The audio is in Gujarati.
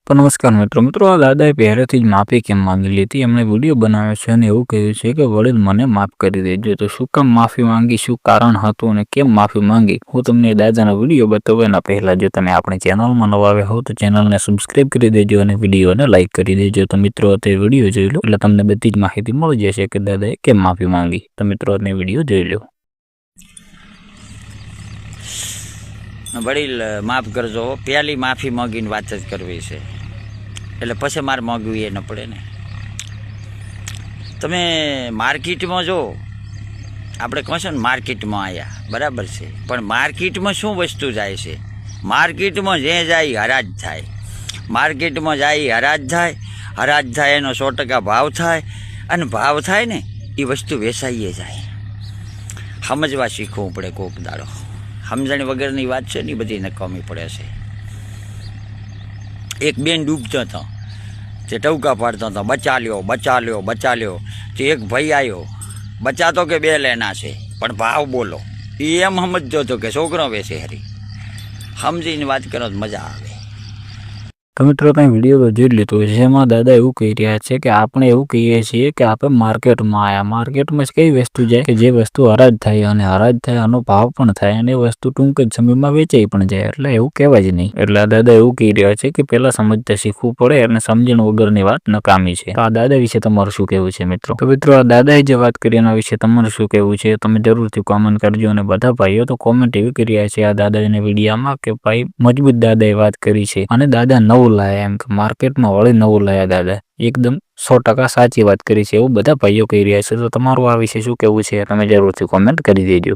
તો નમસ્કાર મિત્રો આ દાદાએ પહેલેથી જ માફી કેમ માંગી લીધી એમણે વિડીયો બનાવ્યો છે અને એવું કહ્યું છે કે વડીલ મને માફ કરી દેજો। તો શું કામ માફી માંગી, શું કારણ હતું અને કેમ માફી માંગી, હું તમને દાદાના વિડીયો બતાવું એના પહેલા જો તમે આપણી ચેનલમાં નવા આવ્યા હો તો ચેનલને સબસ્ક્રાઇબ કરી દેજો અને વિડીયોને લાઇક કરી દેજો। તો મિત્રો તે વિડીયો જોઈ લો એટલે તમને બધી જ માહિતી મળી જશે કે દાદાએ કેમ માફી માંગી। તો મિત્રો તે વિડીયો જોઈ લો। વડીલ માફ કરજો, પહેલી માફી માંગીને વાત જ કરવી છે એટલે પછી મારે માંગવી એ ન પડે ને। તમે માર્કેટમાં જો આપણે કહો છો ને માર્કેટમાં આવ્યા બરાબર છે, પણ માર્કેટમાં શું વસ્તુ જાય છે? માર્કેટમાં જે જાય હરાજ થાય, માર્કેટમાં જાય હરાજ થાય, હરાજ થાય એનો 100% ભાવ થાય અને ભાવ થાય ને એ વસ્તુ વેચાઈએ જાય। સમજવા શીખવું પડે કોક દાડો, સમજણ વગરની વાત છે ને બધી નકામી પડે છે। એક બેન ડૂબતો હતો તે ટવકા પાડતો હતો, બચા લ્યો બચા લ્યો બચા લ્યો। તો એક ભાઈ આવ્યો, બચાતો કે 2 લેના છે પણ ભાવ બોલો। એ એમ સમજતો હતો કે છોકરો વેચે હરી, સમજીને વાત કરો તો મજા આવે। તો મિત્રો તમે વિડીયો જોઈ લીધો છે, એમાં દાદા એવું કહી રહ્યા છે કે આપણે એવું કહીએ છીએ કે આપણે માર્કેટમાં આવ્યા, માર્કેટમાં કઈ વસ્તુ જાય કે જે વસ્તુ હરાજ થાય અને હરાજ થાય એનો ભાવ પણ થાય અને વસ્તુ ટૂંક જ સમયમાં વેચાઈ પણ જાય, એટલે એવું કહેવાય જ નહીં। એટલે દાદા એવું કહી રહ્યા છે કે પેલા સમજતા શીખવું પડે અને સમજણ વગરની વાત નકામી છે। તો આ દાદા વિશે તમારું શું કહેવું છે મિત્રો? તો મિત્રો આ દાદાએ જે વાત કરી એના વિશે તમારું શું કહેવું છે તમે જરૂરથી કોમેન્ટ કરજો। અને બધા ભાઈઓ તો કોમેન્ટ એવી કરી રહ્યા છે આ દાદાના વિડીયોમાં કે ભાઈ મજબૂત દાદાએ વાત કરી છે અને દાદા નવું લાયા એમ કે માર્કેટમાં વળી નવું લાયા દાદા, એકદમ 100% સાચી વાત કરી છે એવું બધા ભાઈઓ કહી રહ્યા છે। તો તમારું આ વિશે શું કહેવું છે તમે જરૂરથી કોમેન્ટ કરી દેજો।